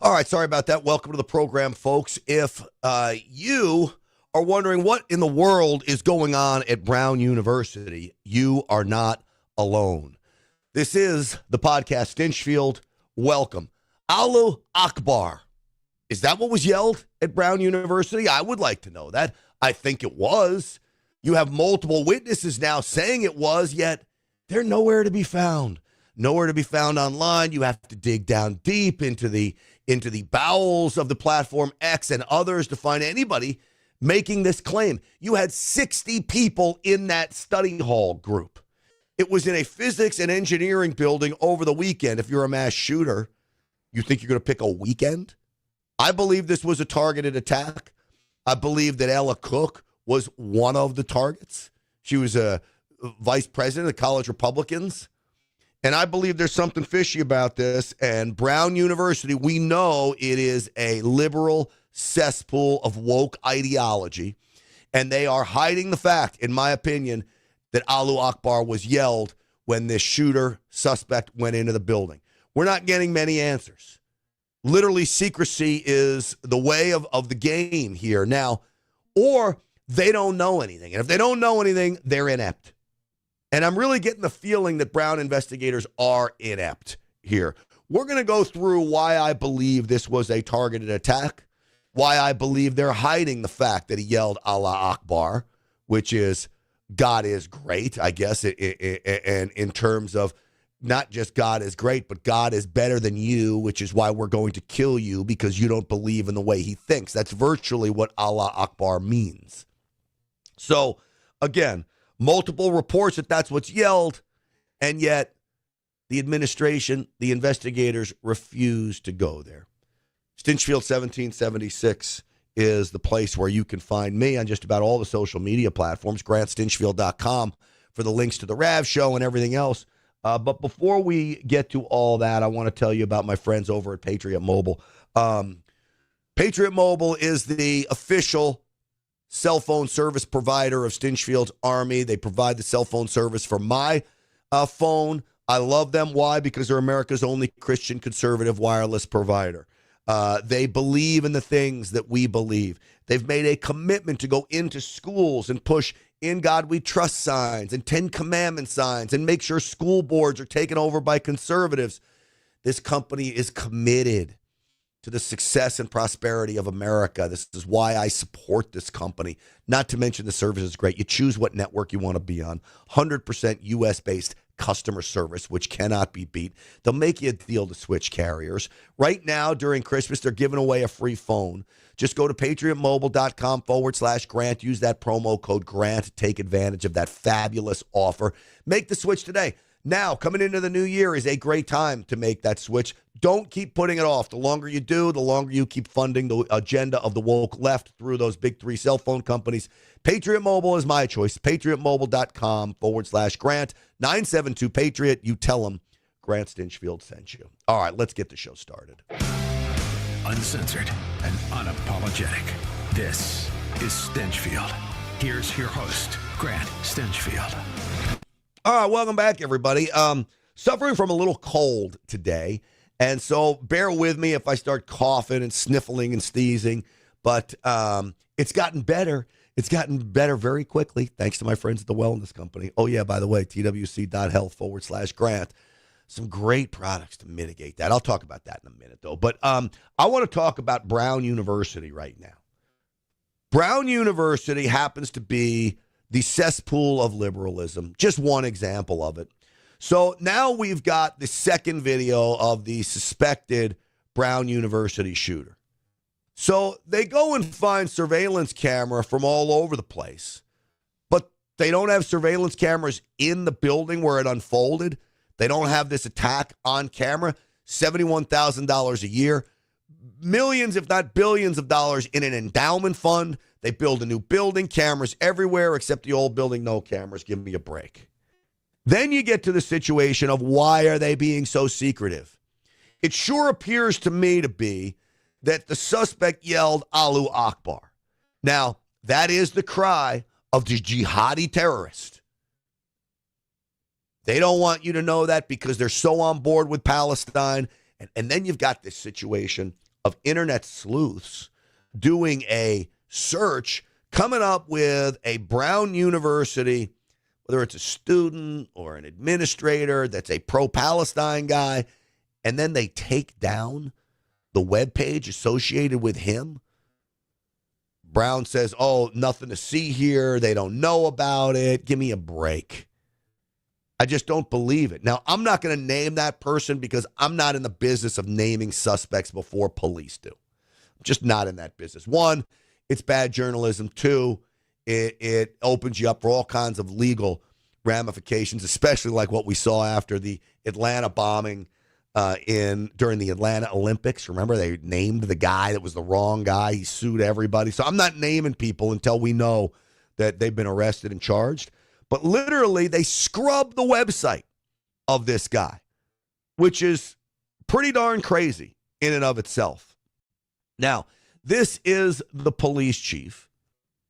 All right, sorry about that. Welcome to the program, folks. If you are wondering what in the world is going on at Brown University, you are not alone. This is the podcast Stinchfield. Welcome. Allahu Akbar. Is that what was yelled at Brown University? I would like to know that. I think it was. You have multiple witnesses now saying it was, yet they're nowhere to be found. Nowhere to be found online. You have to dig down deep into the bowels of the platform X and others to find anybody making this claim. You had 60 people in that study hall group. It was in a physics and engineering building over the weekend. If you're a mass shooter, you think you're going to pick a weekend? I believe this was a targeted attack. I believe that Ella Cook was one of the targets. She was a vice president of the College Republicans. And I believe there's something fishy about this. And Brown University, we know it is a liberal cesspool of woke ideology. And they are hiding the fact, in my opinion, that Allahu Akbar was yelled when this shooter suspect went into the building. We're not getting many answers. Literally, secrecy is the way of the game here now. Or they don't know anything. And if they don't know anything, they're inept. And I'm really getting the feeling that Brown investigators are inept here. We're going to go through why I believe this was a targeted attack, why I believe they're hiding the fact that he yelled Allah Akbar, which is God is great, I guess, and in terms of not just God is great, but God is better than you, which is why we're going to kill you because you don't believe in the way he thinks. That's virtually what Allah Akbar means. So, again, multiple reports that that's what's yelled, and yet the administration, the investigators refuse to go there. Stinchfield 1776 is the place where you can find me on just about all the social media platforms, GrantStinchfield.com for the links to the Rav Show and everything else. But before we get to all that, I want to tell you about my friends over at Patriot Mobile. Patriot Mobile is the official cell phone service provider of Stinchfield's Army. They provide the cell phone service for my phone. I love them. Why? Because they're America's only Christian conservative wireless provider. They believe in the things that we believe. They've made a commitment to go into schools and push "In God We Trust" signs and 10 Commandment signs and make sure school boards are taken over by conservatives. This company is committed to the success and prosperity of America. This is why I support this company. Not to mention the service is great. You choose what network you want to be on. 100% U.S.-based customer service, which cannot be beat. They'll make you a deal to switch carriers. Right now, during Christmas, they're giving away a free phone. Just go to patriotmobile.com/Grant. Use that promo code GRANT to take advantage of that fabulous offer. Make the switch today. Now, coming into the new year is a great time to make that switch. Don't keep putting it off. The longer you do, the longer you keep funding the agenda of the woke left through those big three cell phone companies. Patriot Mobile is my choice. patriotmobile.com/Grant. 972-PATRIOT. You tell them Grant Stinchfield sent you. All right, let's get the show started. Uncensored and unapologetic. This is Stinchfield. Here's your host, Grant Stinchfield. All right, welcome back, everybody. Suffering from a little cold today, and so bear with me if I start coughing and sniffling and sneezing, but it's gotten better. It's gotten better very quickly, thanks to my friends at the Wellness Company. Oh, yeah, by the way, twc.health/Grant. Some great products to mitigate that. I'll talk about that in a minute, though. But I want to talk about Brown University right now. Brown University happens to be the cesspool of liberalism, just one example of it. So now we've got the second video of the suspected Brown University shooter. So they go and find surveillance camera from all over the place, but they don't have surveillance cameras in the building where it unfolded. They don't have this attack on camera. $71,000 a year, millions, if not billions of dollars in an endowment fund. They build a new building, cameras everywhere except the old building, no cameras. Give me a break. Then you get to the situation of why are they being so secretive? It sure appears to me to be that the suspect yelled Allahu Akbar. Now, that is the cry of the jihadi terrorist. They don't want you to know that because they're so on board with Palestine. And then you've got this situation of internet sleuths doing a search, coming up with a Brown University, whether it's a student or an administrator that's a pro-Palestine guy, and then they take down the webpage associated with him. Brown says, oh, nothing to see here. They don't know about it. Give me a break. I just don't believe it. Now, I'm not going to name that person because I'm not in the business of naming suspects before police do. I'm just not in that business. One, it's bad journalism. Two, it opens you up for all kinds of legal ramifications, especially like what we saw after the Atlanta bombing during the Atlanta Olympics. Remember, they named the guy that was the wrong guy. He sued everybody. So I'm not naming people until we know that they've been arrested and charged. But literally, they scrubbed the website of this guy, which is pretty darn crazy in and of itself. Now, this is the police chief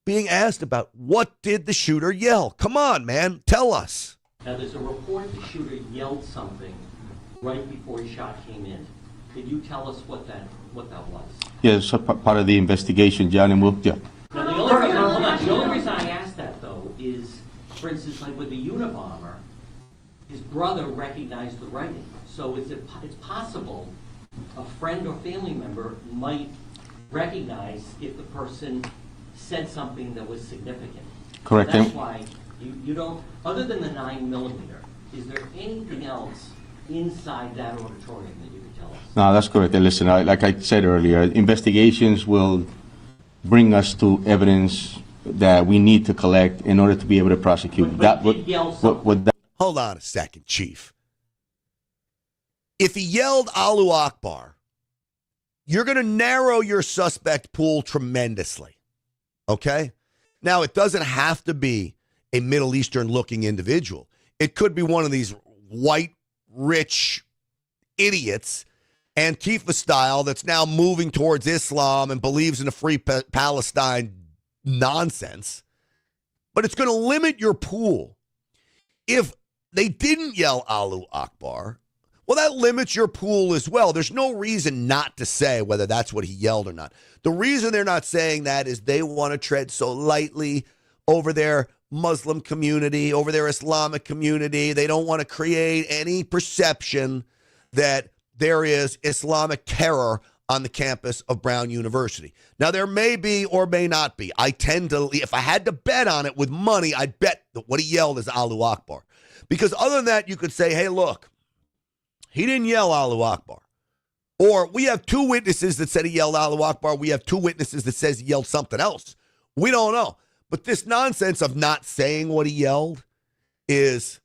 being asked about what did the shooter yell? Come on, man, tell us. Now, there's a report the shooter yelled something right before his shot came in. Could you tell us what that was? Yes, part of the investigation, Johnny Muktia. Now, the only reason I asked that, though, is, for instance, like with the Unabomber, his brother recognized the writing. So it's possible a friend or family member might recognize if the person said something that was significant. Correct. So that's why you don't, other than the 9mm, is there anything else inside that auditorium that you could tell us? No, that's correct. And listen, like I said earlier, investigations will bring us to evidence that we need to collect in order to be able to prosecute. Hold on a second, Chief. If he yelled Allahu Akbar, you're going to narrow your suspect pool tremendously. Okay? Now, it doesn't have to be a Middle Eastern-looking individual. It could be one of these white, rich idiots, Antifa style, that's now moving towards Islam and believes in a free Palestine nonsense. But it's going to limit your pool. If they didn't yell Allahu Akbar, well, that limits your pool as well. There's no reason not to say whether that's what he yelled or not. The reason they're not saying that is they want to tread so lightly over their Muslim community, over their Islamic community. They don't want to create any perception that there is Islamic terror on the campus of Brown University. Now, there may be or may not be. I tend to, if I had to bet on it with money, I'd bet that what he yelled is Allahu Akbar. Because other than that, you could say, hey, look, he didn't yell Allahu Akbar. Or we have two witnesses that said he yelled Allahu Akbar. We have two witnesses that says he yelled something else. We don't know. But this nonsense of not saying what he yelled is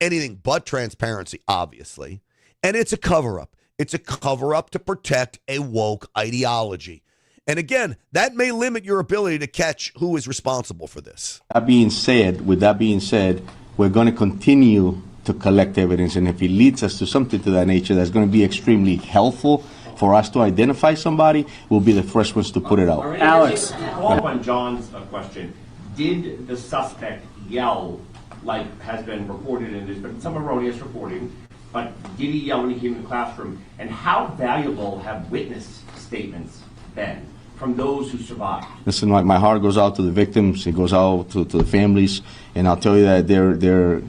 anything but transparency, obviously. And it's a cover-up. It's a cover-up to protect a woke ideology. And again, that may limit your ability to catch who is responsible for this. With that being said, we're going to continue to collect evidence, and if it leads us to something to that nature that's going to be extremely helpful for us to identify somebody, we'll be the first ones to put it out. Alex, follow up on John's question. Did the suspect yell, like has been reported, and there's been some erroneous reporting, but did he yell when he came to the classroom? And how valuable have witness statements been from those who survived? Listen, my heart goes out to the victims. It goes out to the families, and I'll tell you that their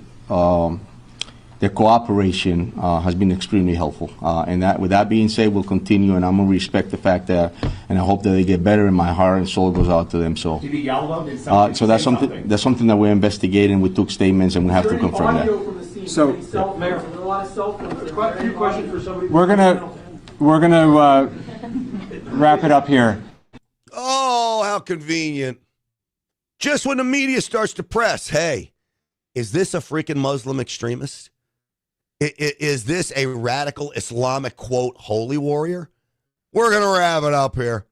cooperation has been extremely helpful. And that, with that being said, we'll continue, and I'm going to respect the fact that, and I hope that they get better, and my heart and soul goes out to them. So, did he yell though? So that's something that we're investigating. We took statements, and we have to confirm that. So, we're gonna wrap it up here. Oh, how convenient. Just when the media starts to press, hey, is this a freaking Muslim extremist? Is this a radical Islamic, quote, holy warrior? We're going to wrap it up here.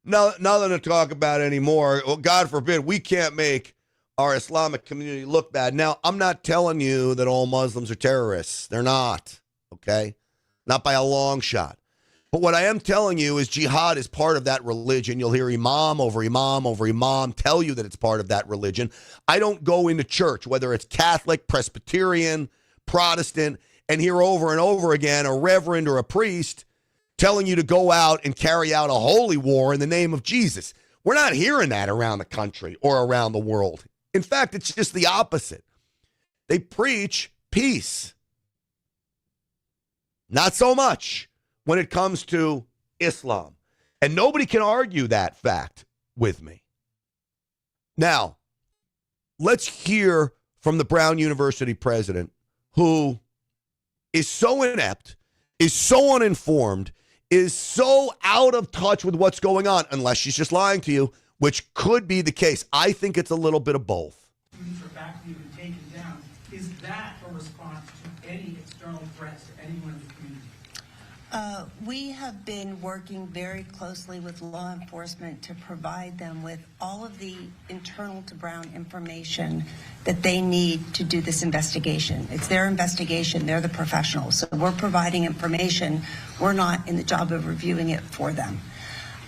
Nothing to talk about anymore. Well, God forbid, we can't make our Islamic community look bad. Now, I'm not telling you that all Muslims are terrorists. They're not, okay? Not by a long shot. But what I am telling you is jihad is part of that religion. You'll hear imam over imam over imam tell you that it's part of that religion. I don't go into church, whether it's Catholic, Presbyterian, Protestant, and hear over and over again a reverend or a priest telling you to go out and carry out a holy war in the name of Jesus. We're not hearing that around the country or around the world. In fact, it's just the opposite. They preach peace. Not so much when it comes to Islam. And nobody can argue that fact with me. Now, let's hear from the Brown University president, who is so inept, is so uninformed, is so out of touch with what's going on, unless she's just lying to you, which could be the case. I think it's a little bit of both. For faculty have been taken down. Is that a response to any external threats to anyone in the community? We have been working very closely with law enforcement to provide them with all of the internal to Brown information that they need to do this investigation. It's their investigation. They're the professionals. So we're providing information. We're not in the job of reviewing it for them.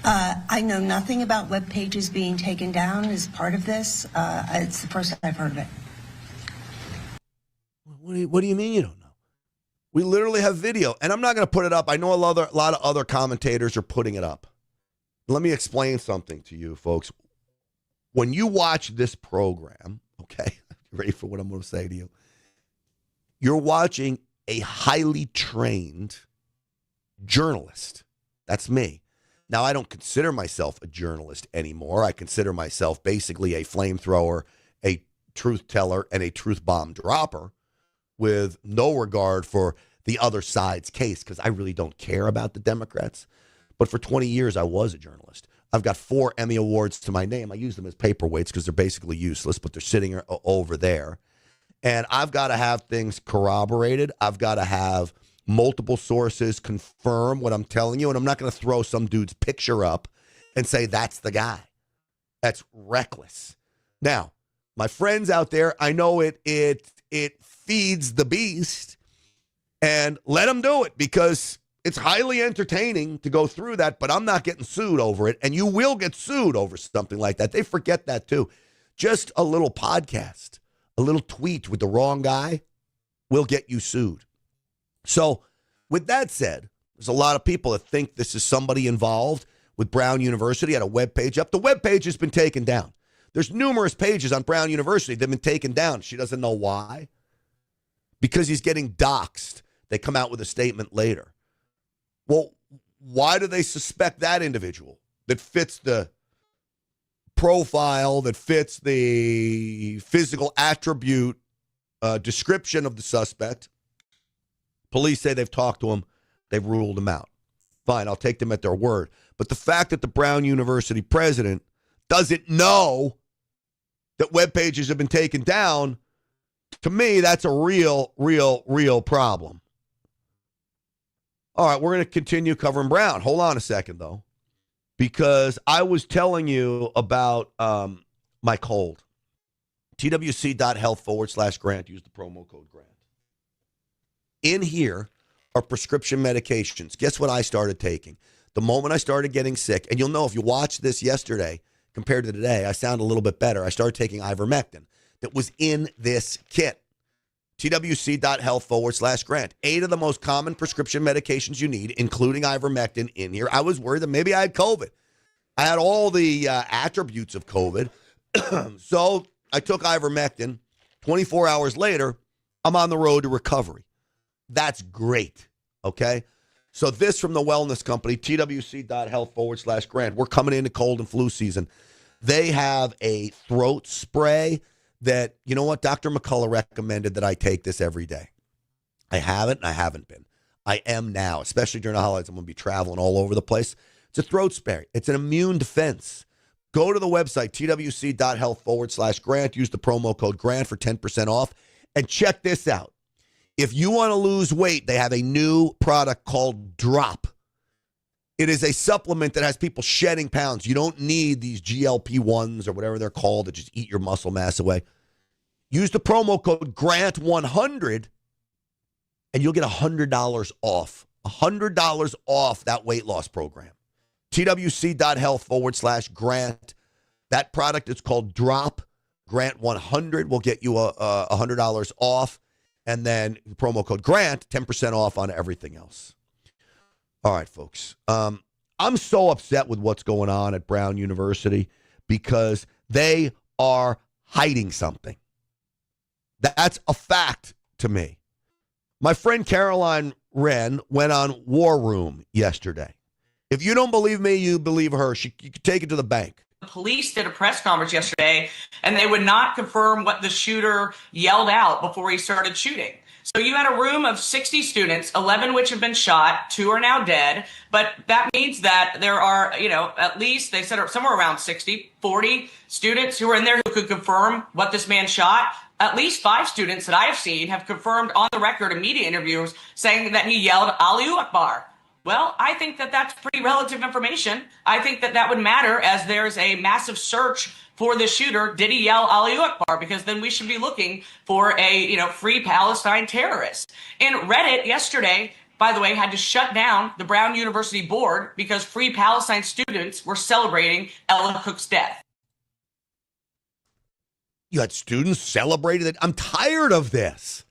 I know nothing about web pages being taken down as part of this. It's the first I've heard of it. What do you mean you don't know? We literally have video, and I'm not going to put it up. I know a lot of other commentators are putting it up. Let me explain something to you, folks. When you watch this program, okay, you ready for what I'm going to say to you? You're watching a highly trained journalist. That's me. Now, I don't consider myself a journalist anymore. I consider myself basically a flamethrower, a truth teller, and a truth bomb dropper, with no regard for the other side's case, because I really don't care about the Democrats. But for 20 years, I was a journalist. I've got 4 Emmy Awards to my name. I use them as paperweights because they're basically useless, but they're sitting over there. And I've got to have things corroborated. I've got to have multiple sources confirm what I'm telling you. And I'm not going to throw some dude's picture up and say, that's the guy. That's reckless. Now, my friends out there, I know it feeds the beast, and let them do it, because it's highly entertaining to go through that, but I'm not getting sued over it, and you will get sued over something like that. They forget that too. Just a little podcast, a little tweet with the wrong guy will get you sued. So with that said, there's a lot of people that think this is somebody involved with Brown University, had a web page up. The web page has been taken down. There's numerous pages on Brown University that have been taken down. She doesn't know why. Because he's getting doxxed. They come out with a statement later. Well, why do they suspect that individual that fits the profile, that fits the physical attribute description of the suspect? Police say they've talked to him. They've ruled him out. Fine, I'll take them at their word. But the fact that the Brown University president doesn't know that web pages have been taken down, to me, that's a real problem. All right, we're going to continue covering Brown. Hold on a second, though, because I was telling you about my cold. TWC.health/grant. Use the promo code GRANT. In here are prescription medications. Guess what I started taking? The moment I started getting sick, and you'll know if you watched this yesterday compared to today, I sound a little bit better. I started taking ivermectin that was in this kit. TWC.health/grant. 8 of the most common prescription medications you need, including ivermectin, in here. I was worried that maybe I had COVID. I had all the attributes of COVID. So I took ivermectin. 24 hours later, I'm on the road to recovery. That's great. Okay? So this from the wellness company, TWC.health/grant. We're coming into cold and flu season. They have a throat spray that, you know what, Dr. McCullough recommended that I take this every day. I haven't, and I haven't been. I am now, especially during the holidays. I'm going to be traveling all over the place. It's a throat spray. It's an immune defense. Go to the website, TWC.health/grant. Use the promo code GRANT for 10% off. And check this out. If you want to lose weight, they have a new product called Drop. It is a supplement that has people shedding pounds. You don't need these GLP-1s or whatever they're called that just eat your muscle mass away. Use the promo code GRANT100 and you'll get $100 off. $100 off that weight loss program. TWC.health/grant. That product is called Drop. GRANT100 will get you $100 off. And then the promo code GRANT, 10% off on everything else. All right, folks. I'm so upset with what's going on at Brown University because they are hiding something. That's a fact to me. My friend Caroline Wren went on War Room yesterday. If you don't believe me, you believe her. You can take it to the bank. The police did a press conference yesterday, and they would not confirm what the shooter yelled out before he started shooting. So you had a room of 60 students, 11 which have been shot, 2 are now dead. But that means that there are, at least they said somewhere around 60, 40 students who are in there who could confirm what this man shot. At least 5 students that I have seen have confirmed on the record in media interviews saying that he yelled Allahu Akbar. Well, I think that that's pretty relative information. I think that would matter as there's a massive search for the shooter. Did he yell Allahu Akbar? Because then we should be looking for a, free Palestine terrorist. And Reddit yesterday, by the way, had to shut down the Brown University board because Free Palestine students were celebrating Ella Cook's death. You had students celebrating it. I'm tired of this.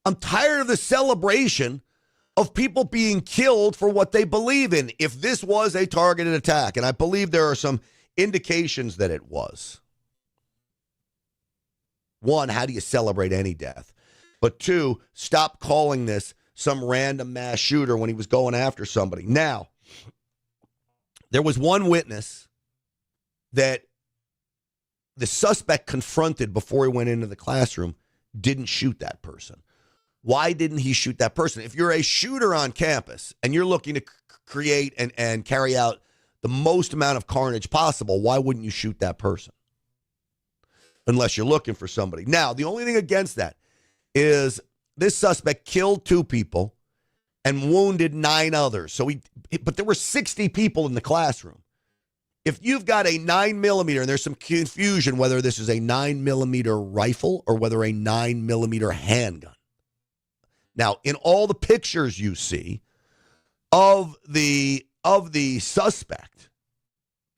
I'm tired of the celebration of people being killed for what they believe in. If this was a targeted attack, and I believe there are some indications that it was. One, how do you celebrate any death? But 2, stop calling this some random mass shooter when he was going after somebody. Now, there was one witness that the suspect confronted before he went into the classroom didn't shoot that person. Why didn't he shoot that person? If you're a shooter on campus and you're looking to create and carry out the most amount of carnage possible, why wouldn't you shoot that person? Unless you're looking for somebody. Now, the only thing against that is this suspect killed 2 people and wounded 9 others. But there were 60 people in the classroom. If you've got a 9mm, and there's some confusion whether this is a 9mm rifle or whether a 9mm handgun. Now, in all the pictures you see of the suspect,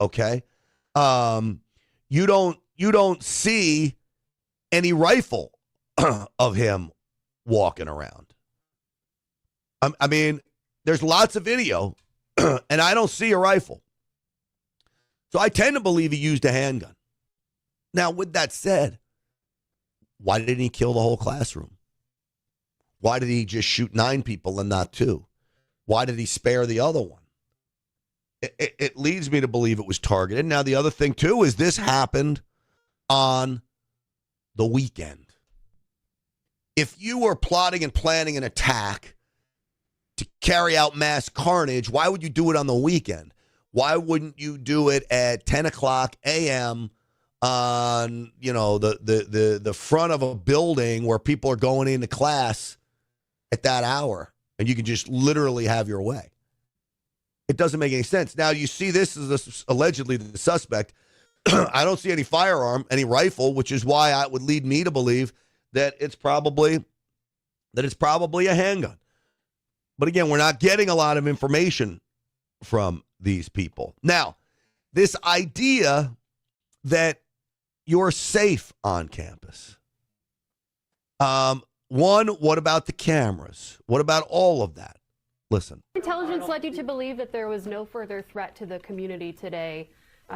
okay, you don't see any rifle of him walking around. I mean, there's lots of video, and I don't see a rifle. So I tend to believe he used a handgun. Now, with that said, why didn't he kill the whole classroom? Why did he just shoot 9 people and not 2? Why did he spare the other one? It leads me to believe it was targeted. Now, the other thing, too, is this happened on the weekend. If you were plotting and planning an attack to carry out mass carnage, why would you do it on the weekend? Why wouldn't you do it at 10 o'clock a.m. on, the front of a building where people are going into class at that hour, and you can just literally have your way? It doesn't make any sense. Now, you see this is allegedly the suspect. I don't see any firearm, any rifle, which is why it would lead me to believe that it's probably a handgun. But again, we're not getting a lot of information from these people. Now, this idea that you're safe on campus. One, what about the cameras? What about all of that? Listen. Intelligence led you to believe that there was no further threat to the community today.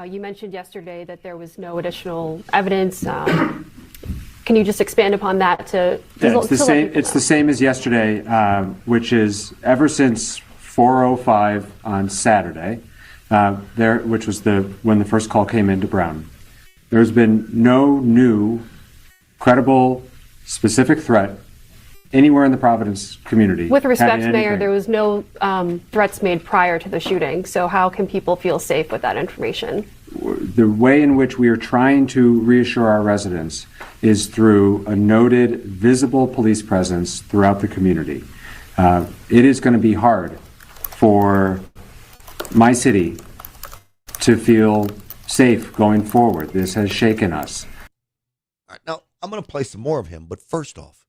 You mentioned yesterday that there was no additional evidence. Can you just expand upon that? It's the same as yesterday, which is ever since 4:05 on Saturday, which was when the first call came into Brown. There's been no new, credible, specific threat anywhere in the Providence community. With respect, Mayor, there was no threats made prior to the shooting. So how can people feel safe with that information? The way in which we are trying to reassure our residents is through a noted, visible police presence throughout the community. It is going to be hard for my city to feel safe going forward. This has shaken us. All right, now, I'm going to play some more of him, but first off,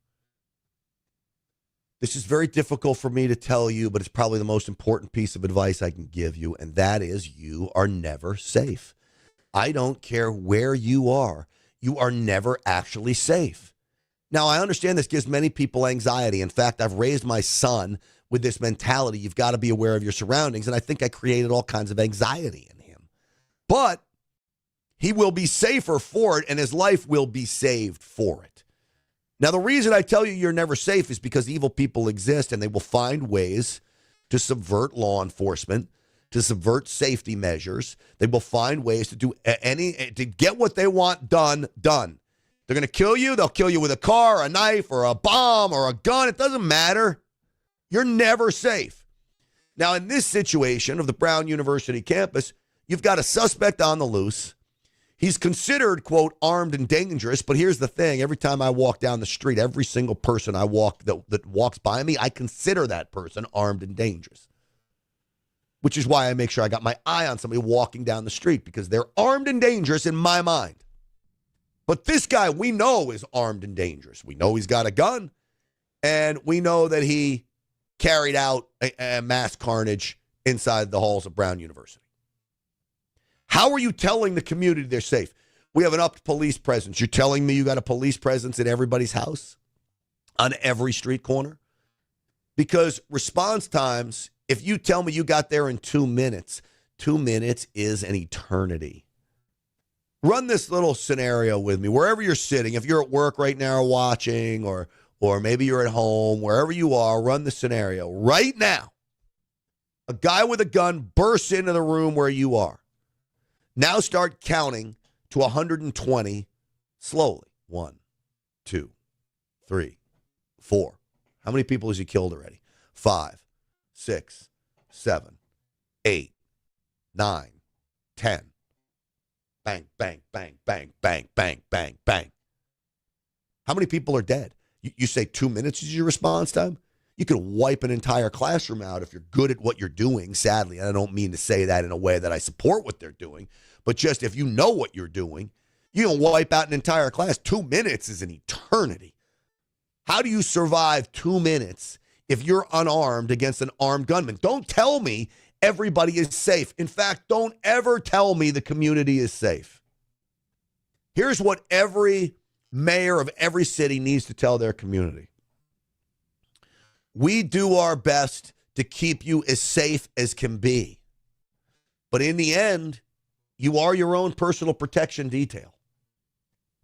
this is very difficult for me to tell you, but it's probably the most important piece of advice I can give you, and that is you are never safe. I don't care where you are never actually safe. Now, I understand this gives many people anxiety. In fact, I've raised my son with this mentality. You've got to be aware of your surroundings. And I think I created all kinds of anxiety in him. But he will be safer for it, and his life will be saved for it. Now, the reason I tell you you're never safe is because evil people exist, and they will find ways to subvert law enforcement, to subvert safety measures. They will find ways to do to get what they want done. They're going to kill you. They'll kill you with a car, a knife, or a bomb, or a gun. It doesn't matter. You're never safe. Now, in this situation of the Brown University campus, you've got a suspect on the loose. He's considered, quote, armed and dangerous. But here's the thing. Every time I walk down the street, every single person I walk that walks by me, I consider that person armed and dangerous. Which is why I make sure I got my eye on somebody walking down the street, because they're armed and dangerous in my mind. But this guy we know is armed and dangerous. We know he's got a gun, and we know that he carried out a mass carnage inside the halls of Brown University. How are you telling the community they're safe? We have an upped police presence. You're telling me you got a police presence in everybody's house, on every street corner? Because response times, if you tell me you got there in 2 minutes, 2 minutes is an eternity. Run this little scenario with me. Wherever you're sitting, if you're at work right now watching, or maybe you're at home, wherever you are, run the scenario. Right now, a guy with a gun bursts into the room where you are. Now start counting to 120 slowly. 1, 2, 3, 4. How many people has he killed already? 5, 6, 7, 8, 9, 10. Bang, bang, bang, bang, bang, bang, bang, bang. How many people are dead? You say 2 minutes is your response time? You could wipe an entire classroom out if you're good at what you're doing, sadly. And I don't mean to say that in a way that I support what they're doing, but just if you know what you're doing, you can wipe out an entire class. 2 minutes is an eternity. How do you survive 2 minutes if you're unarmed against an armed gunman? Don't tell me everybody is safe. In fact, don't ever tell me the community is safe. Here's what every mayor of every city needs to tell their community. We do our best to keep you as safe as can be. But in the end, you are your own personal protection detail.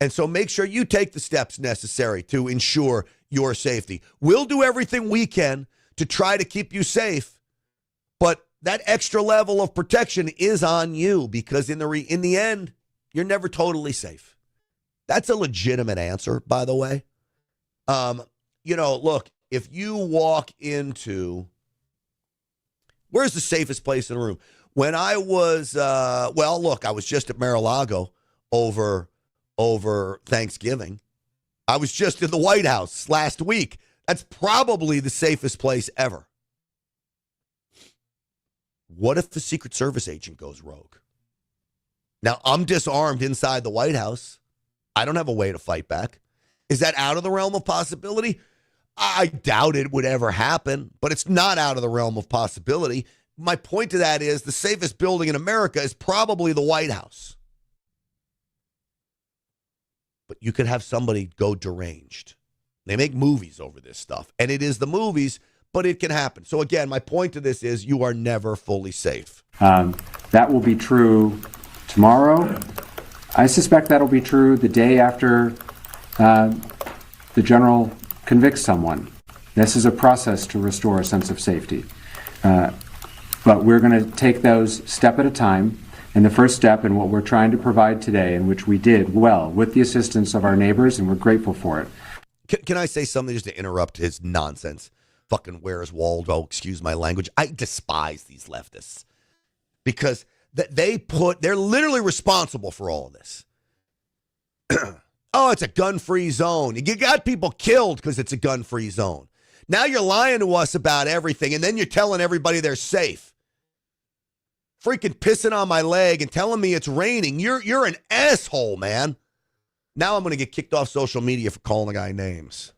And so make sure you take the steps necessary to ensure your safety. We'll do everything we can to try to keep you safe, but that extra level of protection is on you, because in the end, you're never totally safe. That's a legitimate answer, by the way. Look, if you walk into, where's the safest place in the room? When I was, I was just at Mar-a-Lago over Thanksgiving. I was just in the White House last week. That's probably the safest place ever. What if the Secret Service agent goes rogue? Now, I'm disarmed inside the White House. I don't have a way to fight back. Is that out of the realm of possibility? I doubt it would ever happen, but it's not out of the realm of possibility. My point to that is the safest building in America is probably the White House. But you could have somebody go deranged. They make movies over this stuff, and it is the movies, but it can happen. So again, my point to this is you are never fully safe. That will be true tomorrow. I suspect that'll be true the day after the general convicts someone. This is a process to restore a sense of safety. But we're going to take those step at a time. And the first step in what we're trying to provide today, and which we did well with the assistance of our neighbors, and we're grateful for it. Can I say something just to interrupt his nonsense? Fucking where's Waldo? Excuse my language. I despise these leftists because they're literally responsible for all of this. Oh, it's a gun-free zone. You got people killed because it's a gun-free zone. Now you're lying to us about everything, and then you're telling everybody they're safe. Freaking pissing on my leg and telling me it's raining. You're an asshole, man. Now I'm going to get kicked off social media for calling the guy names.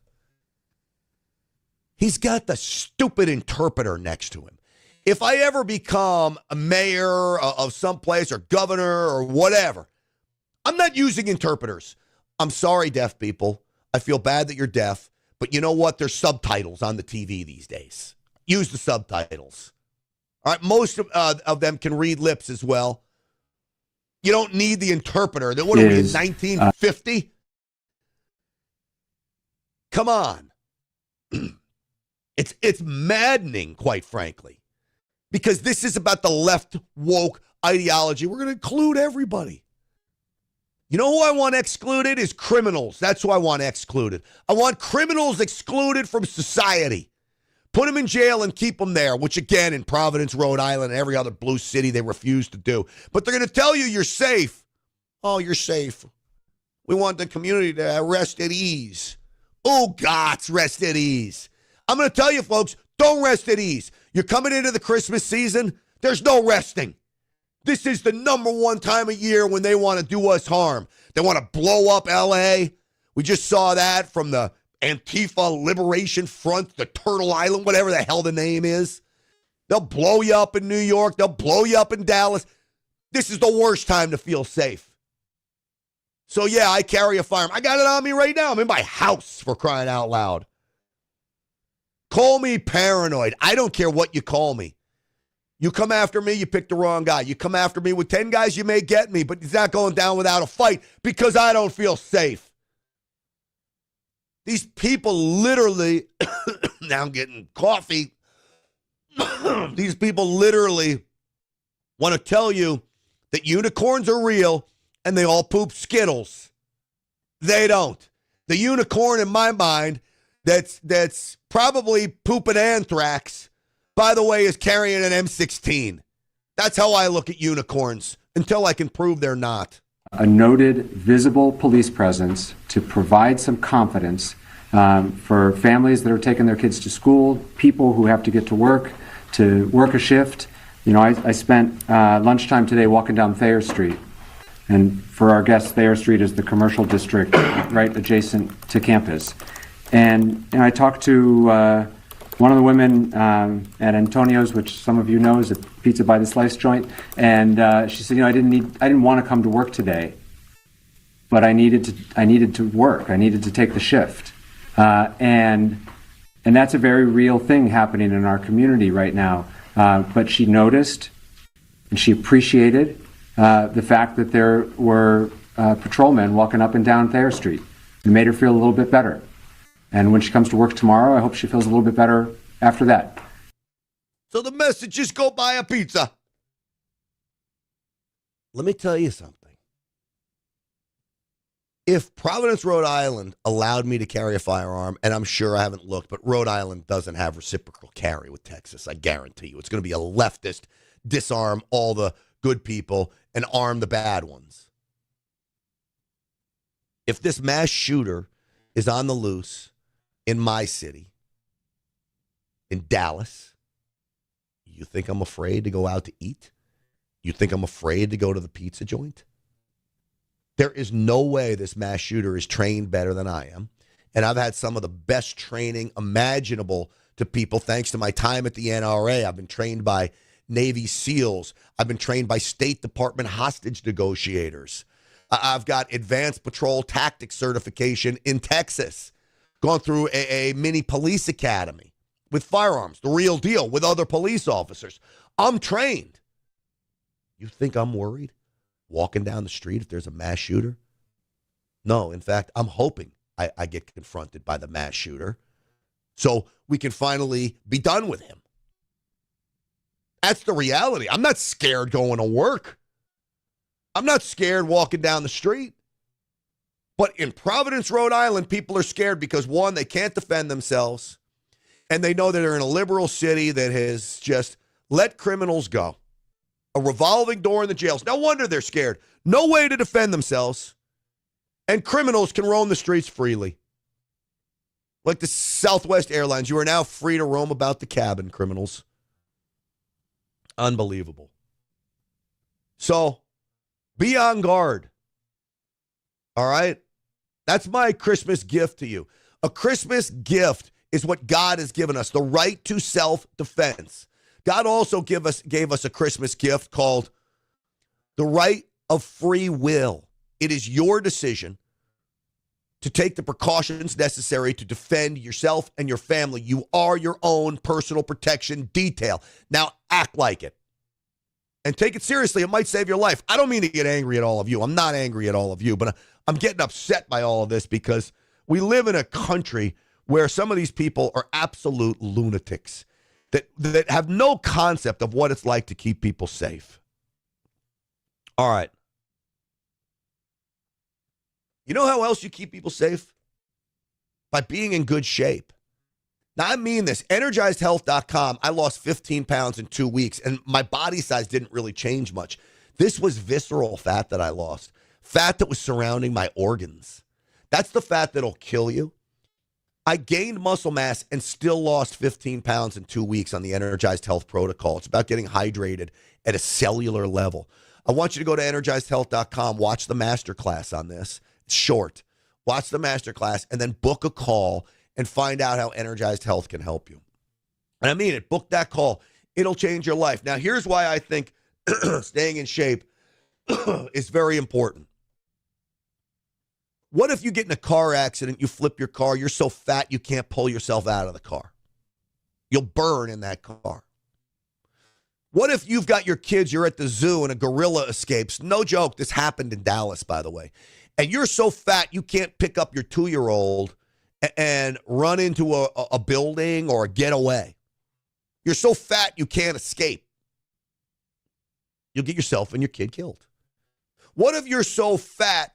He's got the stupid interpreter next to him. If I ever become a mayor of some place or governor or whatever, I'm not using interpreters. I'm sorry, deaf people. I feel bad that you're deaf, but you know what? There's subtitles on the TV these days. use the subtitles. All right, most of them can read lips as well. You don't need the interpreter. What are we in 1950? Come on. It's maddening, quite frankly, because this is about the left woke ideology. We're going to include everybody. You know who I want excluded is criminals. That's who I want excluded. I want criminals excluded from society. Put them in jail and keep them there, which, again, in Providence, Rhode Island, and every other blue city, they refuse to do. But they're going to tell you you're safe. Oh, you're safe. We want the community to rest at ease. Oh, God, rest at ease. I'm going to tell you, folks, don't rest at ease. You're coming into the Christmas season. There's no resting. This is the number one time of year when they want to do us harm. They want to blow up L.A. We just saw that from the Antifa Liberation Front, the Turtle Island, whatever the hell the name is. They'll blow you up in New York. They'll blow you up in Dallas. This is the worst time to feel safe. So, yeah, I carry a firearm. I got it on me right now. I'm in my house, for crying out loud. Call me paranoid. I don't care what you call me. You come after me, you pick the wrong guy. You come after me with 10 guys, you may get me, but it's not going down without a fight because I don't feel safe. These people literally, now I'm getting coffee. These people literally want to tell you that unicorns are real and they all poop Skittles. They don't. The unicorn in my mind that's probably pooping anthrax, by the way, is carrying an M16. That's how I look at unicorns until I can prove they're not. A noted, visible police presence to provide some confidence for families that are taking their kids to school, people who have to get to work a shift. You know, I spent lunchtime today walking down Thayer Street. And for our guests, Thayer Street is the commercial district right adjacent to campus. And I talked to one of the women at Antonio's, which some of you know is a pizza by the slice joint, and she said, I didn't want to come to work today, but I needed to work. I needed to take the shift, and that's a very real thing happening in our community right now. But she noticed and she appreciated the fact that there were patrolmen walking up and down Thayer Street. It made her feel a little bit better. And when she comes to work tomorrow, I hope she feels a little bit better after that. So the message is go buy a pizza. Let me tell you something. If Providence, Rhode Island allowed me to carry a firearm, and I'm sure I haven't looked, but Rhode Island doesn't have reciprocal carry with Texas, I guarantee you. It's going to be a leftist, disarm all the good people and arm the bad ones. If this mass shooter is on the loose in my city, in Dallas, you think I'm afraid to go out to eat? You think I'm afraid to go to the pizza joint? There is no way this mass shooter is trained better than I am. And I've had some of the best training imaginable to people thanks to my time at the NRA. I've been trained by Navy SEALs. I've been trained by State Department hostage negotiators. I've got advanced patrol tactics certification in Texas. Gone through a mini police academy with firearms, the real deal, with other police officers. I'm trained. You think I'm worried walking down the street if there's a mass shooter? No, in fact, I'm hoping I get confronted by the mass shooter so we can finally be done with him. That's the reality. I'm not scared going to work. I'm not scared walking down the street. But in Providence, Rhode Island, people are scared because, one, they can't defend themselves, and they know that they're in a liberal city that has just let criminals go. A revolving door in the jails. No wonder they're scared. No way to defend themselves, and criminals can roam the streets freely. Like the Southwest Airlines, you are now free to roam about the cabin, criminals. Unbelievable. So, be on guard. All right? That's my Christmas gift to you. A Christmas gift is what God has given us, the right to self-defense. God also gave us a Christmas gift called the right of free will. It is your decision to take the precautions necessary to defend yourself and your family. You are your own personal protection detail. Now act like it. And take it seriously. It might save your life. I don't mean to get angry at all of you. I'm not angry at all of you, but I'm getting upset by all of this because we live in a country where some of these people are absolute lunatics that have no concept of what it's like to keep people safe. All right. You know how else you keep people safe? By being in good shape. Now, I mean this. EnergizedHealth.com, I lost 15 pounds in 2 weeks, and my body size didn't really change much. This was visceral fat that I lost, fat that was surrounding my organs. That's the fat that'll kill you. I gained muscle mass and still lost 15 pounds in 2 weeks on the Energized Health protocol. It's about getting hydrated at a cellular level. I want you to go to EnergizedHealth.com, watch the masterclass on this. It's short. Watch the masterclass and then book a call and find out how Energized Health can help you. And I mean it. Book that call. It'll change your life. Now, here's why I think staying in shape is very important. What if you get in a car accident, you flip your car, you're so fat you can't pull yourself out of the car? You'll burn in that car. What if you've got your kids, you're at the zoo and a gorilla escapes? No joke, this happened in Dallas, by the way. And you're so fat you can't pick up your 2-year-old and run into a building or get away. You're so fat you can't escape. You'll get yourself and your kid killed. What if you're so fat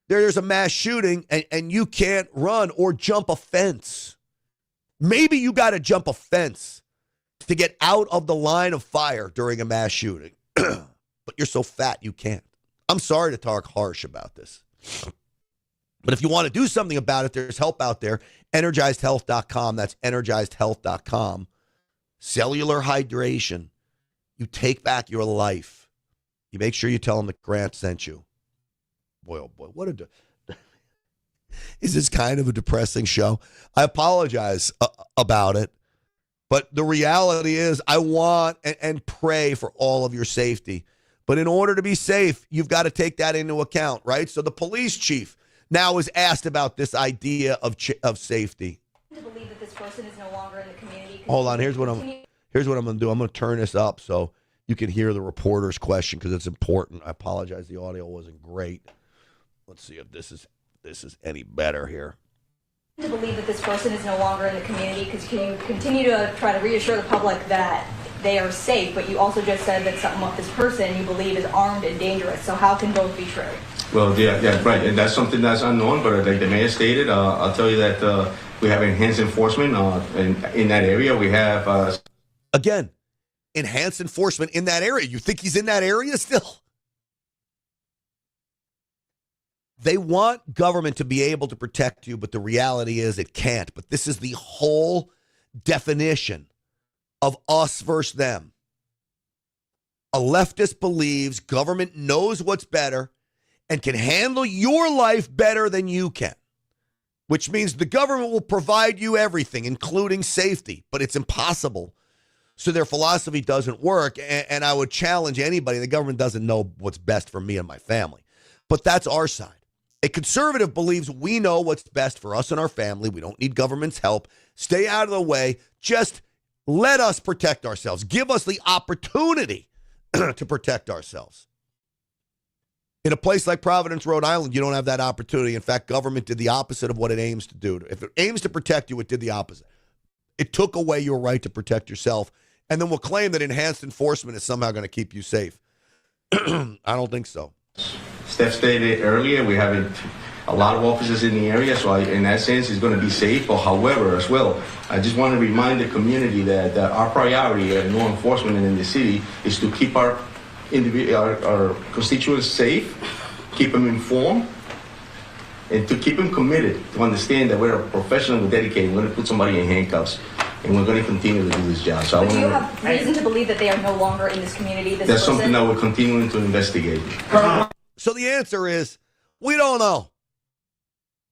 there's a mass shooting and you can't run or jump a fence? Maybe you got to jump a fence to get out of the line of fire during a mass shooting. But you're so fat you can't. I'm sorry to talk harsh about this. But if you want to do something about it, there's help out there. EnergizedHealth.com. That's EnergizedHealth.com. Cellular hydration. You take back your life. You make sure you tell them that Grant sent you. Boy, oh boy, what is this kind of a depressing show? I apologize about it. But the reality is I want and pray for all of your safety. But in order to be safe, you've got to take that into account, right? So the police chief now is asked about this idea of safety. To believe that this person is no longer in the community. Hold on, here's what I'm going to do. I'm going to turn this up so you can hear the reporter's question because it's important. I apologize, the audio wasn't great. Let's see if this is any better here. To believe that this person is no longer in the community because you continue to try to reassure the public that they are safe, but you also just said that this person you believe is armed and dangerous. So how can both be true? Well, yeah, right. And that's something that's unknown, but like the mayor stated, I'll tell you that we have enhanced enforcement in that area. We have... Again, enhanced enforcement in that area. You think he's in that area still? They want government to be able to protect you, but the reality is it can't. But this is the whole definition of us versus them. A leftist believes government knows what's better and can handle your life better than you can, which means the government will provide you everything, including safety, but it's impossible. So their philosophy doesn't work, and I would challenge anybody. The government doesn't know what's best for me and my family, but that's our side. A conservative believes we know what's best for us and our family. We don't need government's help. Stay out of the way. Just let us protect ourselves. Give us the opportunity to protect ourselves. In a place like Providence, Rhode Island, you don't have that opportunity. In fact, government did the opposite of what it aims to do. If it aims to protect you, it did the opposite. It took away your right to protect yourself, and then we'll claim that enhanced enforcement is somehow going to keep you safe. I don't think so. Steph stated earlier, we have a lot of officers in the area, so in that sense, it's going to be safe. But however, as well, I just want to remind the community that our priority at law enforcement in the city is to keep our constituents safe, keep them informed, and to keep them committed, to understand that we're a professional, we're dedicated, we're going to put somebody in handcuffs, and we're going to continue to do this job. So do you have reason to believe that they are no longer in this community? That's something that we're continuing to investigate. So the answer is, we don't know.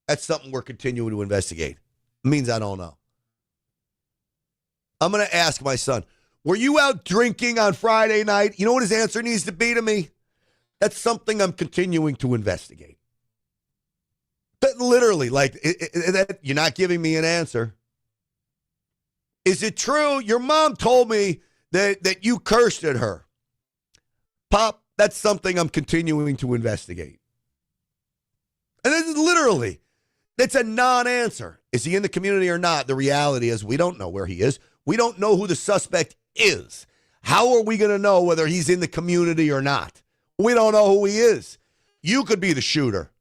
That's something we're continuing to investigate. It means I don't know. I'm going to ask my son, were you out drinking on Friday night? You know what his answer needs to be to me? That's something I'm continuing to investigate. Literally, like, you're not giving me an answer. Is it true? Your mom told me that you cursed at her. Pop, that's something I'm continuing to investigate. And then literally, that's a non-answer. Is he in the community or not? The reality is we don't know where he is. We don't know who the suspect is. How are we going to know whether he's in the community or not? We don't know who he is. You could be the shooter.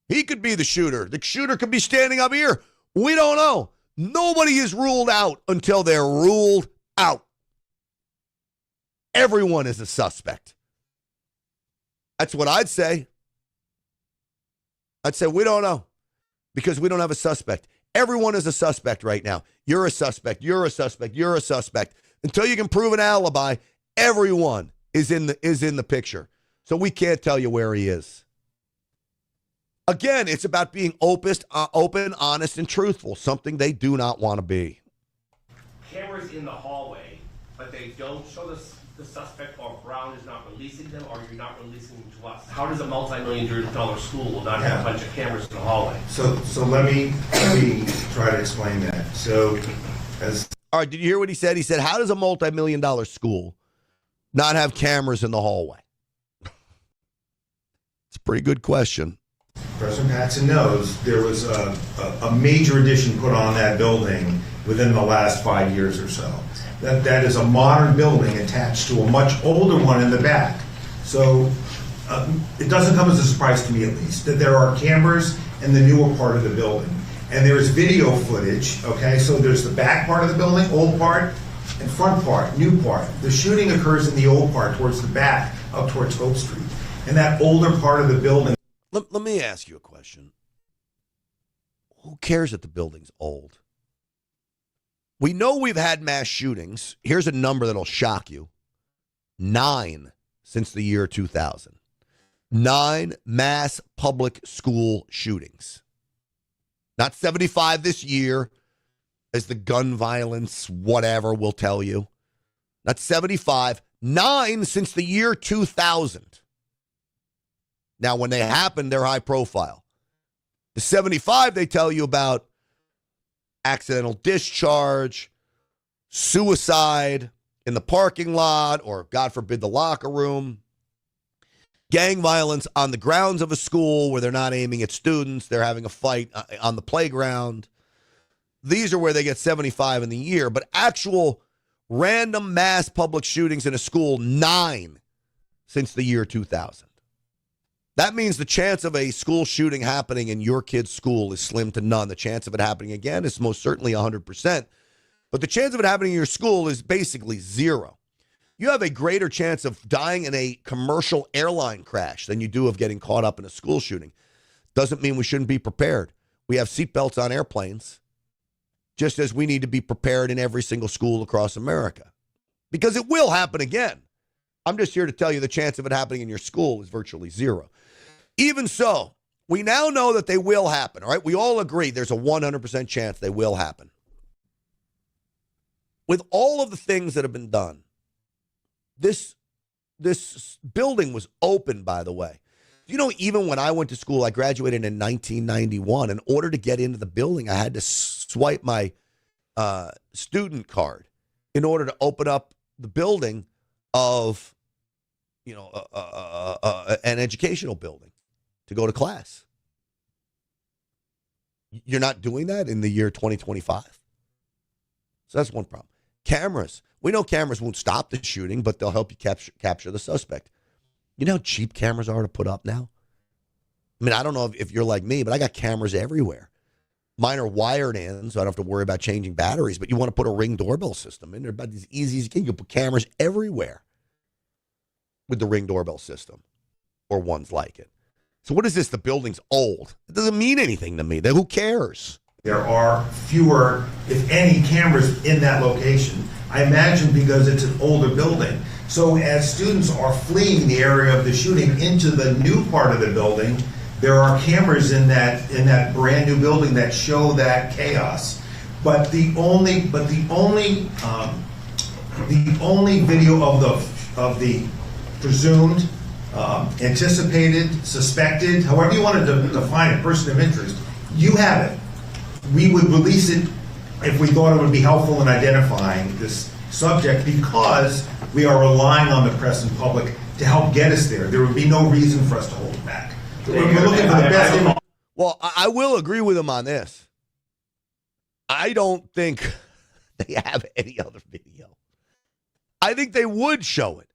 He could be the shooter. The shooter could be standing up here. We don't know. Nobody is ruled out until they're ruled out. Everyone is a suspect. That's what I'd say. I'd say we don't know because we don't have a suspect. Everyone is a suspect right now. You're a suspect. You're a suspect. You're a suspect. Until you can prove an alibi, everyone is in the picture. So we can't tell you where he is. Again, it's about being open, honest, and truthful, something they do not want to be. Cameras in the hallway, but they don't show the suspect, or Brown is not releasing them, or you're not releasing them to us. How does a multi-million-dollar school not have a bunch of cameras in the hallway? So let me try to explain that. All right, did you hear what he said? He said, how does a multi-million-dollar school not have cameras in the hallway? It's a pretty good question. President Paxson knows there was a major addition put on that building within the last 5 years or so. That is a modern building attached to a much older one in the back. So it doesn't come as a surprise to me, at least, that there are cameras in the newer part of the building. And there is video footage, okay? So there's the back part of the building, old part, and front part, new part. The shooting occurs in the old part, towards the back, up towards Hope Street. And that older part of the building. Let me ask you a question. Who cares that the building's old? We know we've had mass shootings. Here's a number that'll shock you. 9 since the year 2000. 9 mass public school shootings. Not 75 this year, as the gun violence, whatever, will tell you. Not 75. 9 since the year 2000. Now, when they happen, they're high profile. The 75 they tell you about accidental discharge, suicide in the parking lot, or God forbid the locker room, gang violence on the grounds of a school where they're not aiming at students, they're having a fight on the playground. These are where they get 75 in the year, but actual random mass public shootings in a school, 9 since the year 2000. That means the chance of a school shooting happening in your kid's school is slim to none. The chance of it happening again is most certainly 100%. But the chance of it happening in your school is basically 0. You have a greater chance of dying in a commercial airline crash than you do of getting caught up in a school shooting. Doesn't mean we shouldn't be prepared. We have seatbelts on airplanes, just as we need to be prepared in every single school across America. Because it will happen again. I'm just here to tell you the chance of it happening in your school is virtually 0. Even so, we now know that they will happen, all right? We all agree there's a 100% chance they will happen. With all of the things that have been done, this building was open, by the way. You know, even when I went to school, I graduated in 1991. In order to get into the building, I had to swipe my student card in order to open up the building of, an educational building to go to class. You're not doing that in the year 2025. So that's one problem. Cameras. We know cameras won't stop the shooting, but they'll help you capture the suspect. You know how cheap cameras are to put up now? I mean, I don't know if you're like me, but I got cameras everywhere. Mine are wired in, so I don't have to worry about changing batteries, but you want to put a Ring doorbell system in there, about as easy as you can. You can put cameras everywhere with the Ring doorbell system or ones like it. So what is this? The building's old. It doesn't mean anything to me. Then who cares? There are fewer, if any, cameras in that location. I imagine because it's an older building. So as students are fleeing the area of the shooting into the new part of the building, there are cameras in that brand new building that show that chaos. But the only video of the presumed anticipated, suspected, however you wanted to define it, person of interest, you have it. We would release it if we thought it would be helpful in identifying this subject because we are relying on the press and public to help get us there. There would be no reason for us to hold it back. We're looking for the best. Well, I will agree with him on this. I don't think they have any other video. I think they would show it.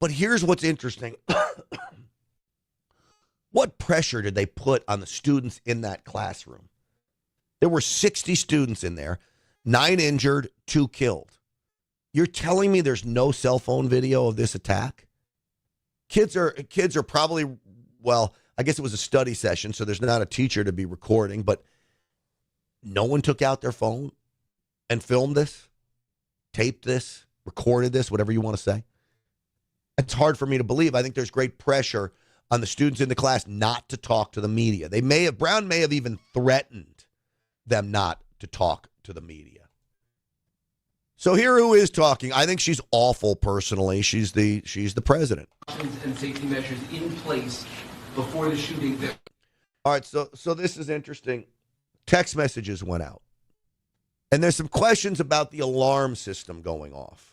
But here's what's interesting. What pressure did they put on the students in that classroom? There were 60 students in there, 9 injured, 2 killed. You're telling me there's no cell phone video of this attack? Kids are probably, well, I guess it was a study session, so there's not a teacher to be recording, but no one took out their phone and filmed this, taped this, recorded this, whatever you want to say. It's hard for me to believe. I think there's great pressure on the students in the class not to talk to the media. Brown may have even threatened them not to talk to the media. So here who is talking. I think she's awful personally. She's the president. And safety measures in place before the shooting. All right, so this is interesting. Text messages went out. And there's some questions about the alarm system going off.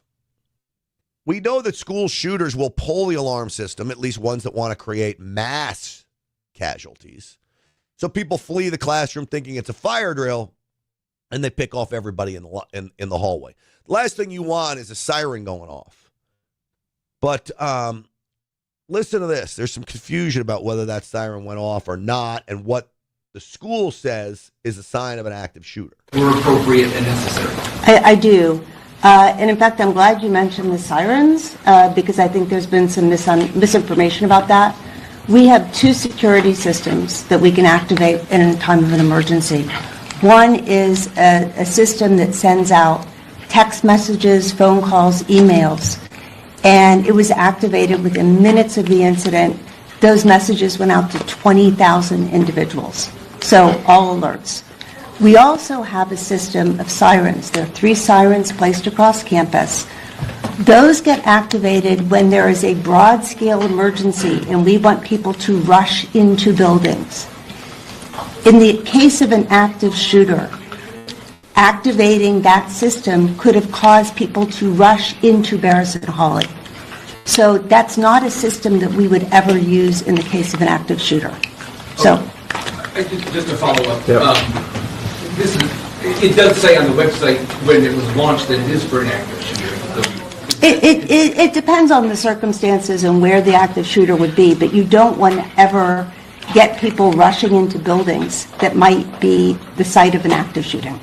We know that school shooters will pull the alarm system, at least ones that want to create mass casualties. So people flee the classroom thinking it's a fire drill, and they pick off everybody in the hallway. The last thing you want is a siren going off. But listen to this. There's some confusion about whether that siren went off or not, and what the school says is a sign of an active shooter. Were appropriate and necessary. I do. And in fact, I'm glad you mentioned the sirens because I think there's been some misinformation about that. We have 2 security systems that we can activate in a time of an emergency. One is a system that sends out text messages, phone calls, emails, and it was activated within minutes of the incident. Those messages went out to 20,000 individuals, so all alerts. We also have a system of sirens. There are 3 sirens placed across campus. Those get activated when there is a broad-scale emergency and we want people to rush into buildings. In the case of an active shooter, activating that system could have caused people to rush into Barris and Hawley. So that's not a system that we would ever use in the case of an active shooter. So, just to follow up, it does say on the website when it was launched that it is for an active shooter. it depends on the circumstances and where the active shooter would be, but you don't want to ever get people rushing into buildings that might be the site of an active shooting.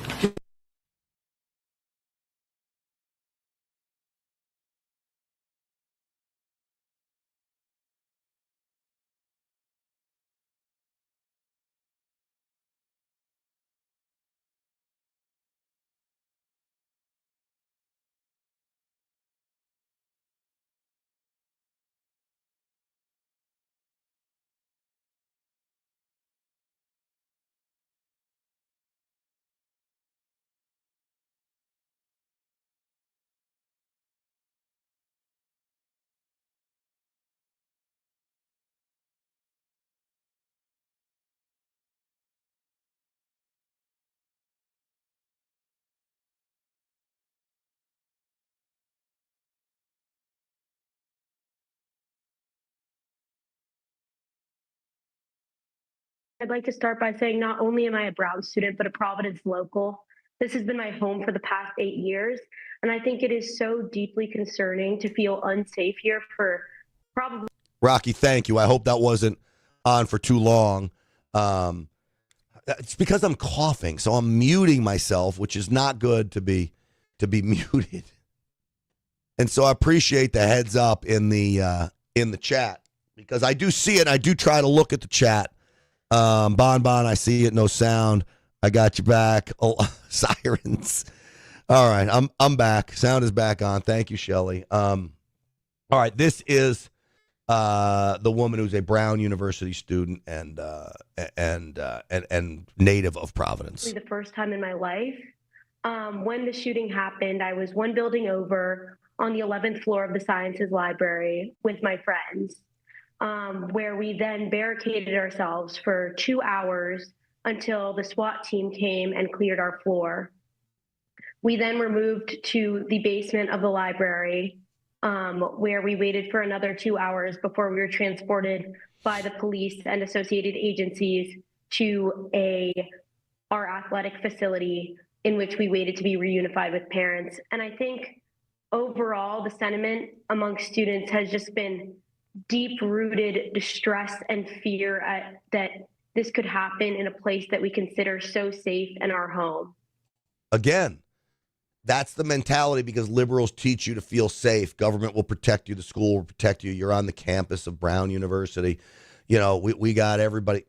I'd like to start by saying not only am I a Brown student, but a Providence local. This has been my home for the past 8 years, and I think it is so deeply concerning to feel unsafe here for probably... Rocky, thank you. I hope that wasn't on for too long. It's because I'm coughing, so I'm muting myself, which is not good to be muted. And so I appreciate the heads up in the chat, because I do see it, and I do try to look at the chat. Bon, I see it, no sound. I got you back. Oh, sirens. All right, I'm back. Sound is back on. Thank you, Shelley. All right, this is the woman who's a Brown University student and native of Providence. The first time in my life. When the shooting happened, I was one building over on the 11th floor of the Sciences Library with my friends. where we then barricaded ourselves for 2 hours until the SWAT team came and cleared our floor. We then were moved to the basement of the library, where we waited for another 2 hours before we were transported by the police and associated agencies to our athletic facility, in which we waited to be reunified with parents. And I think overall, the sentiment amongst students has just been deep-rooted distress and fear that this could happen in a place that we consider so safe in our home. Again, that's the mentality, because liberals teach you to feel safe. Government will protect you. The school will protect you. You're on the campus of Brown University. You know, we got everybody.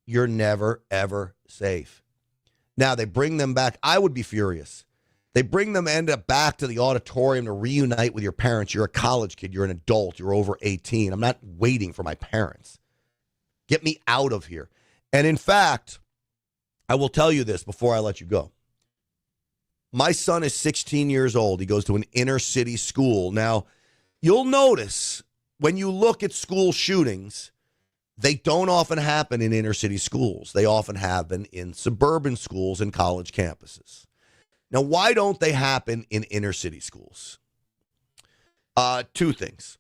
You're never, ever safe. Now, they bring them back. I would be furious. They bring them back to the auditorium to reunite with your parents. You're a college kid. You're an adult. You're over 18. I'm not waiting for my parents. Get me out of here. And in fact, I will tell you this before I let you go. My son is 16 years old. He goes to an inner city school. Now, you'll notice when you look at school shootings, they don't often happen in inner city schools. They often happen in suburban schools and college campuses. Now, why don't they happen in inner city schools? Two things.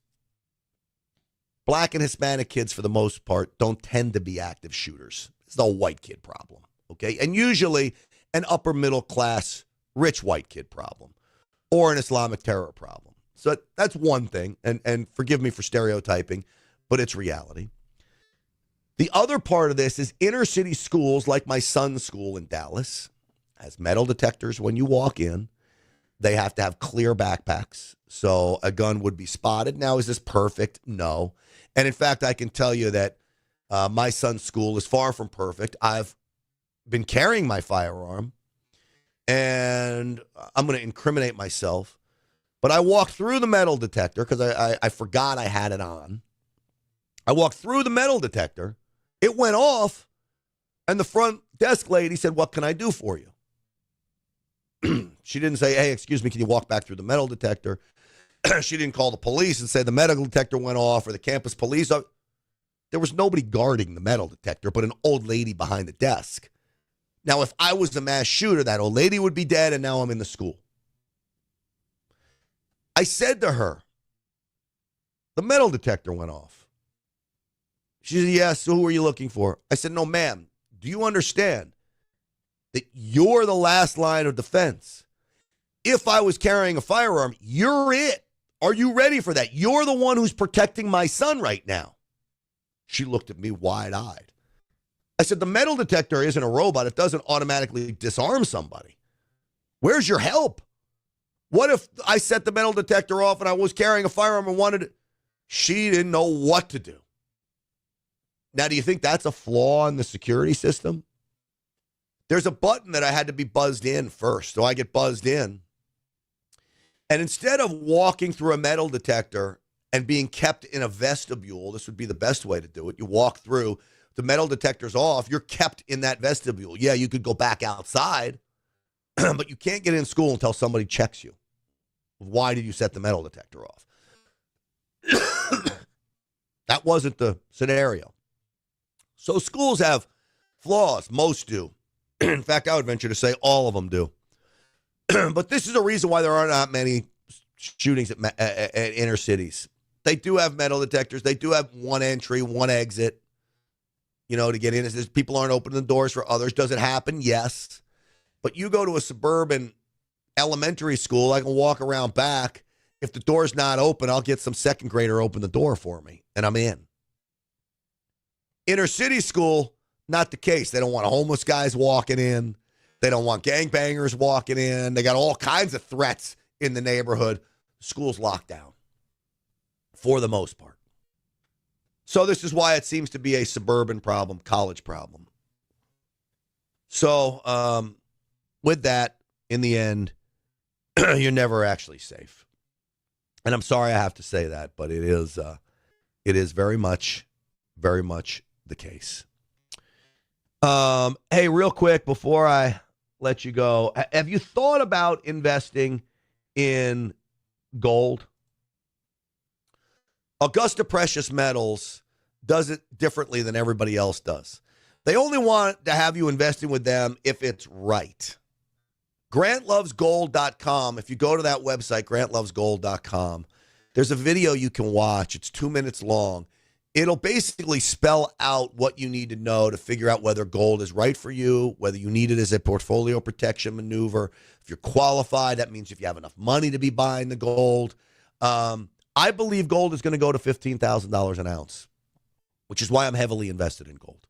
Black and Hispanic kids, for the most part, don't tend to be active shooters. It's a white kid problem, okay? And usually an upper middle class, rich white kid problem, or an Islamic terror problem. So that's one thing, and forgive me for stereotyping, but it's reality. The other part of this is inner city schools, like my son's school in Dallas, has metal detectors when you walk in. They have to have clear backpacks, so a gun would be spotted. Now, is this perfect? No. And in fact, I can tell you that my son's school is far from perfect. I've been carrying my firearm, and I'm going to incriminate myself, but I walked through the metal detector because I forgot I had it on. I walked through the metal detector. It went off, and the front desk lady said, "What can I do for you?" She didn't say, "Hey, excuse me, can you walk back through the metal detector?" She didn't call the police and say the metal detector went off, or the campus police. There was nobody guarding the metal detector but an old lady behind the desk. Now, if I was a mass shooter, that old lady would be dead, and now I'm in the school. I said to her, "The metal detector went off." She said, "Yes, so who are you looking for?" I said, "No, ma'am, do you understand that you're the last line of defense? If I was carrying a firearm, you're it. Are you ready for that? You're the one who's protecting my son right now." She looked at me wide-eyed. I said, "The metal detector isn't a robot. It doesn't automatically disarm somebody. Where's your help? What if I set the metal detector off and I was carrying a firearm and wanted to..." She didn't know what to do. Now, do you think that's a flaw in the security system? There's a button that I had to be buzzed in first. So I get buzzed in. And instead of walking through a metal detector and being kept in a vestibule, this would be the best way to do it. You walk through, the metal detector's off, you're kept in that vestibule. Yeah, you could go back outside, but you can't get in school until somebody checks you. Why did you set the metal detector off? That wasn't the scenario. So schools have flaws. Most do. In fact, I would venture to say all of them do. But this is a reason why there are not many shootings at inner cities. They do have metal detectors. They do have one entry, one exit, to get in. People aren't opening the doors for others. Does it happen? Yes. But you go to a suburban elementary school, I can walk around back. If the door's not open, I'll get some second grader open the door for me, and I'm in. Inner city school, not the case. They don't want homeless guys walking in. They don't want gangbangers walking in. They got all kinds of threats in the neighborhood. School's locked down for the most part. So this is why it seems to be a suburban problem, college problem. So with that, in the end, you're never actually safe. And I'm sorry I have to say that, but it is very much the case. Hey, real quick before I let you go, have you thought about investing in gold? Augusta Precious Metals does it differently than everybody else does. They only want to have you investing with them if it's right. GrantLovesGold.com. If you go to that website, GrantLovesGold.com, there's a video you can watch. It's 2 minutes long. It'll basically spell out what you need to know to figure out whether gold is right for you, whether you need it as a portfolio protection maneuver. If you're qualified, that means if you have enough money to be buying the gold. I believe gold is going to go to $15,000 an ounce, which is why I'm heavily invested in gold.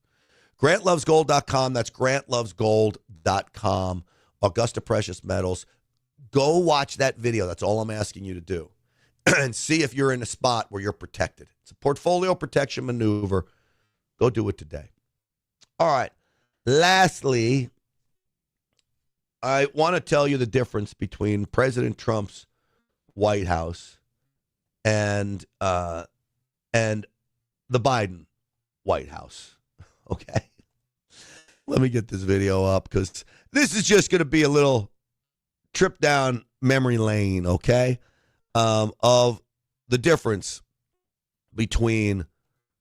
GrantLovesGold.com. That's GrantLovesGold.com. Augusta Precious Metals. Go watch that video. That's all I'm asking you to do. And see if you're in a spot where you're protected. It's a portfolio protection maneuver. Go do it today. All right. Lastly, I want to tell you the difference between President Trump's White House and the Biden White House. Okay. Let me get this video up because this is just going to be a little trip down memory lane, okay, of the difference between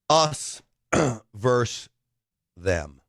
us versus them.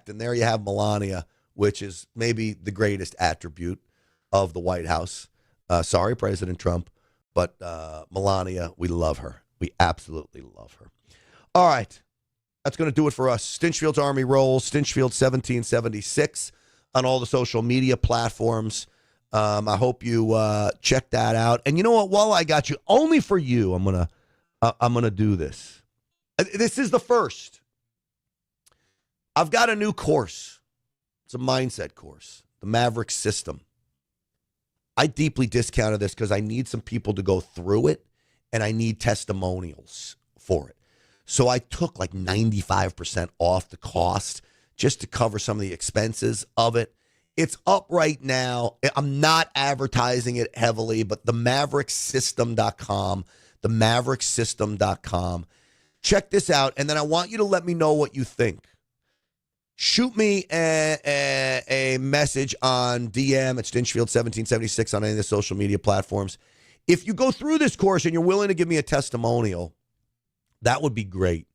And there you have Melania, which is maybe the greatest attribute of the White House. Sorry, President Trump, but Melania, we love her. We absolutely love her. All right. That's going to do it for us. Stinchfield's Army Rolls, Stinchfield 1776 on all the social media platforms. I hope you check that out. And you know what? While I got you, only for you, I'm gonna do this. This is the first. I've got a new course. It's a mindset course, the Maverick System. I deeply discounted this because I need some people to go through it, and I need testimonials for it. So I took like 95% off the cost just to cover some of the expenses of it. It's up right now. I'm not advertising it heavily, but themavericksystem.com, themavericksystem.com. Check this out, and then I want you to let me know what you think. Shoot me a message on DM at Stinchfield 1776 on any of the social media platforms. If you go through this course and you're willing to give me a testimonial, that would be great.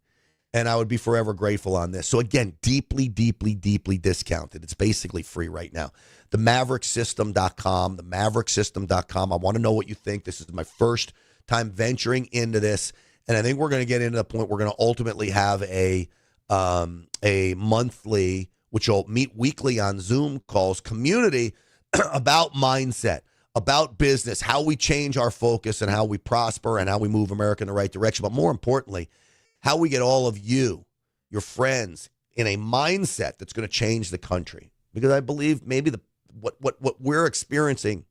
And I would be forever grateful on this. So again, deeply, deeply, deeply discounted. It's basically free right now. Themavericksystem.com, themavericksystem.com. I want to know what you think. This is my first time venturing into this. And I think we're going to get into the point we're going to ultimately have a monthly, which will meet weekly on Zoom calls, community about mindset, about business, how we change our focus and how we prosper and how we move America in the right direction. But more importantly, how we get all of you, your friends, in a mindset that's going to change the country. Because I believe maybe what we're experiencing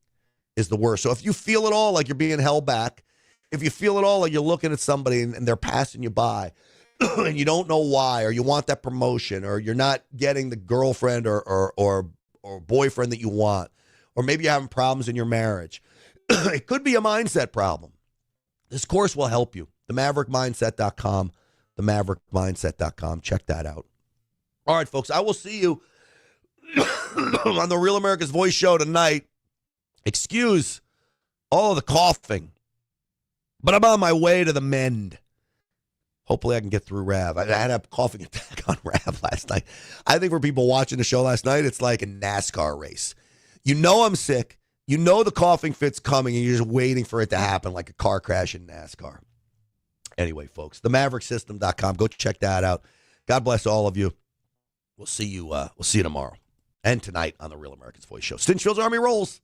is the worst. So if you feel at all like you're being held back, if you feel at all like you're looking at somebody and they're passing you by, and you don't know why, or you want that promotion, or you're not getting the girlfriend or boyfriend that you want, or maybe you're having problems in your marriage, it could be a mindset problem. This course will help you. TheMaverickMindset.com, TheMaverickMindset.com. Check that out. All right, folks, I will see you on the Real America's Voice show tonight. Excuse all of the coughing, but I'm on my way to the mend. Hopefully I can get through Rav. I had a coughing attack on Rav last night. I think for people watching the show last night, it's like a NASCAR race. You know I'm sick. You know the coughing fit's coming, and you're just waiting for it to happen like a car crash in NASCAR. Anyway, folks, themavericksystem.com. Go check that out. God bless all of you. We'll see you tomorrow. and tonight on the Real America's Voice show. Stinchfield's Army rolls.